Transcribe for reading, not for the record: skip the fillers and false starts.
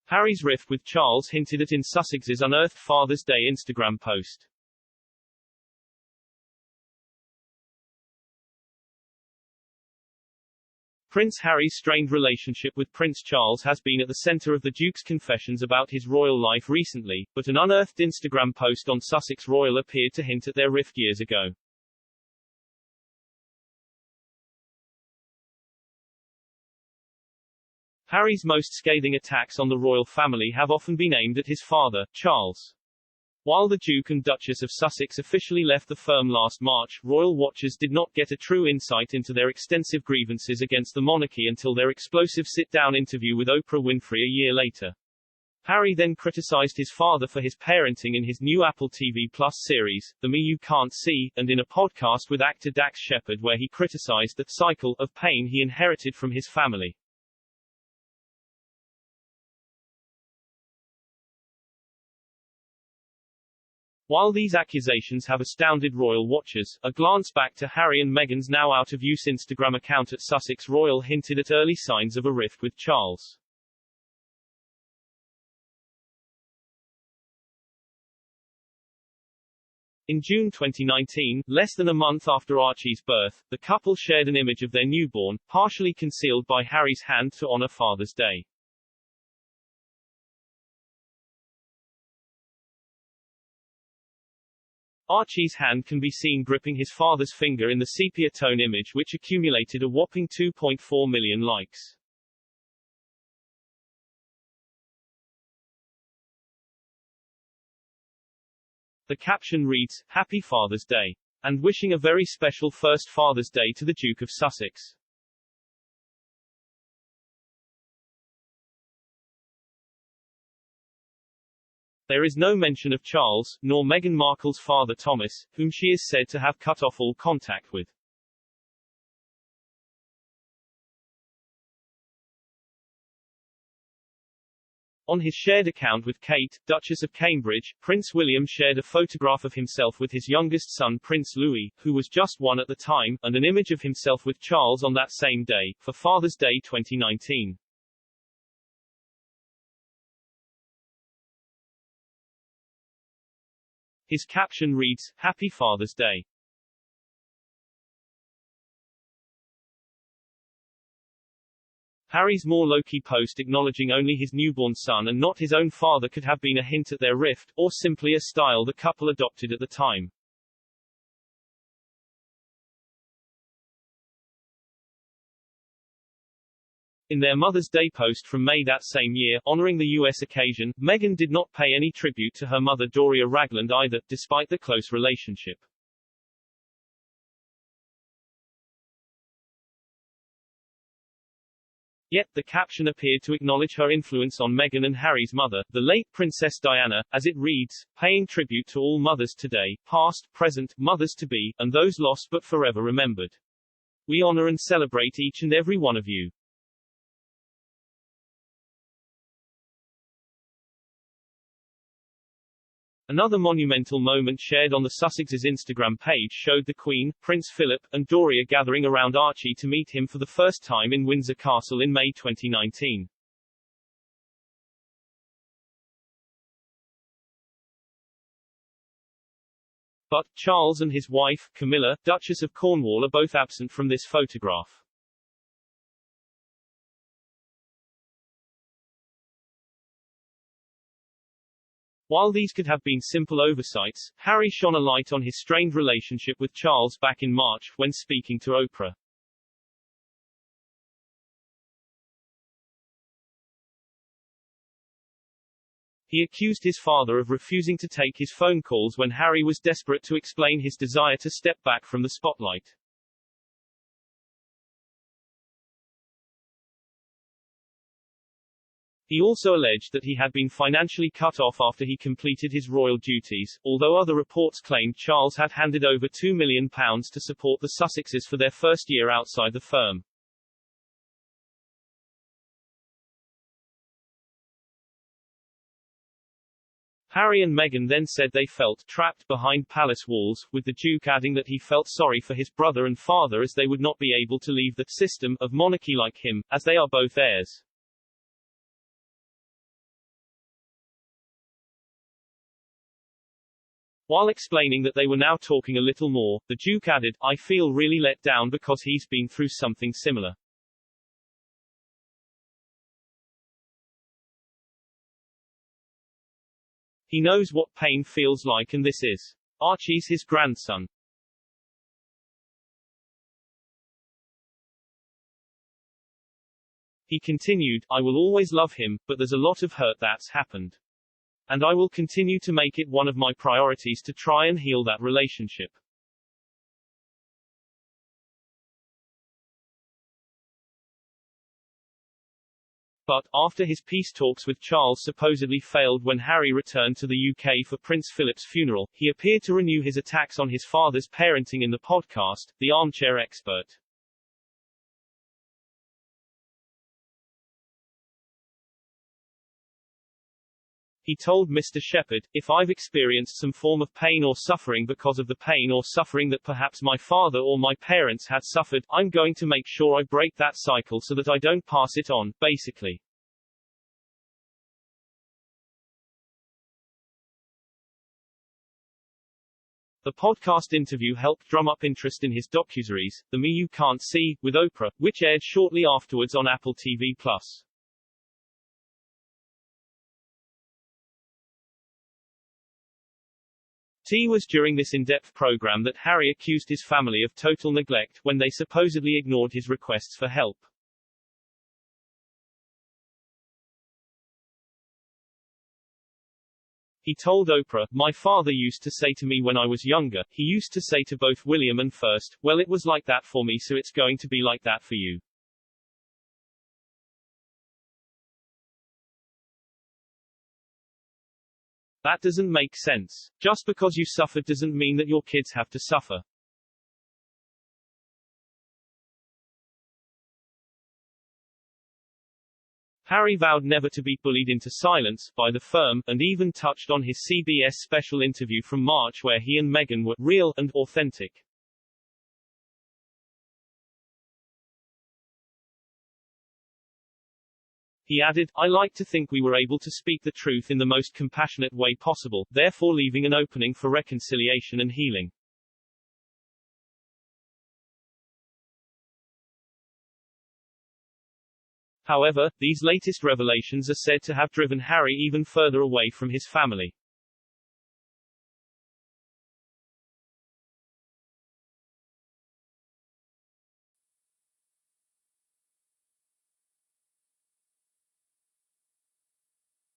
Harry's rift with Charles hinted at in Sussexes' unearthed Father's Day Instagram post. Prince Harry's strained relationship with Prince Charles has been at the center of the Duke's confessions about his royal life recently, but an unearthed Instagram post on Sussex Royal appeared to hint at their rift years ago. Harry's most scathing attacks on the royal family have often been aimed at his father, Charles. While the Duke and Duchess of Sussex officially left the firm last March, royal watchers did not get a true insight into their extensive grievances against the monarchy until their explosive sit-down interview with Oprah Winfrey a year later. Harry then criticized his father for his parenting in his new Apple TV Plus series, The Me You Can't See, and in a podcast with actor Dax Shepard where he criticized the cycle of pain he inherited from his family. While these accusations have astounded royal watchers, a glance back to Harry and Meghan's now out-of-use Instagram account at Sussex Royal hinted at early signs of a rift with Charles. In June 2019, less than a month after Archie's birth, the couple shared an image of their newborn, partially concealed by Harry's hand to honor Father's Day. Archie's hand can be seen gripping his father's finger in the sepia-tone image which accumulated a whopping 2.4 million likes. The caption reads, "Happy Father's Day. And wishing a very special first Father's Day to the Duke of Sussex." There is no mention of Charles, nor Meghan Markle's father Thomas, whom she is said to have cut off all contact with. On his shared account with Kate, Duchess of Cambridge, Prince William shared a photograph of himself with his youngest son Prince Louis, who was just 1 at the time, and an image of himself with Charles on that same day, for Father's Day 2019. His caption reads, "Happy Father's Day." Harry's more low-key post acknowledging only his newborn son and not his own father could have been a hint at their rift, or simply a style the couple adopted at the time. In their Mother's Day post from May that same year, honoring the U.S. occasion, Meghan did not pay any tribute to her mother Doria Ragland either, despite the close relationship. Yet, the caption appeared to acknowledge her influence on Meghan and Harry's mother, the late Princess Diana, as it reads, "Paying tribute to all mothers today, past, present, mothers-to-be, and those lost but forever remembered. We honor and celebrate each and every one of you." Another monumental moment shared on the Sussexes' Instagram page showed the Queen, Prince Philip, and Doria gathering around Archie to meet him for the first time in Windsor Castle in May 2019. But, Charles and his wife, Camilla, Duchess of Cornwall are both absent from this photograph. While these could have been simple oversights, Harry shone a light on his strained relationship with Charles back in March, when speaking to Oprah. He accused his father of refusing to take his phone calls when Harry was desperate to explain his desire to step back from the spotlight. He also alleged that he had been financially cut off after he completed his royal duties, although other reports claimed Charles had handed over £2 million to support the Sussexes for their first year outside the firm. Harry and Meghan then said they felt trapped behind palace walls, with the Duke adding that he felt sorry for his brother and father as they would not be able to leave the system of monarchy like him, as they are both heirs. While explaining that they were now talking a little more, the Duke added, "I feel really let down because he's been through something similar. He knows what pain feels like, and this is. Archie's his grandson." He continued, "I will always love him, but there's a lot of hurt that's happened. And I will continue to make it one of my priorities to try and heal that relationship." But, after his peace talks with Charles supposedly failed when Harry returned to the UK for Prince Philip's funeral, he appeared to renew his attacks on his father's parenting in the podcast, The Armchair Expert. He told Mr. Shepherd, "If I've experienced some form of pain or suffering because of the pain or suffering that perhaps my father or my parents had suffered, I'm going to make sure I break that cycle so that I don't pass it on, basically." The podcast interview helped drum up interest in his docuseries, The Me You Can't See, with Oprah, which aired shortly afterwards on Apple TV+. T was during this in-depth program that Harry accused his family of total neglect when they supposedly ignored his requests for help. He told Oprah, "My father used to say to me when I was younger, he used to say to both William and First, well, it was like that for me, so it's going to be like that for you." That doesn't make sense. Just because you suffered doesn't mean that your kids have to suffer. Harry vowed never to be bullied into silence by the firm, and even touched on his CBS special interview from March where he and Meghan were real and authentic. He added, "I like to think we were able to speak the truth in the most compassionate way possible, therefore leaving an opening for reconciliation and healing." However, these latest revelations are said to have driven Harry even further away from his family.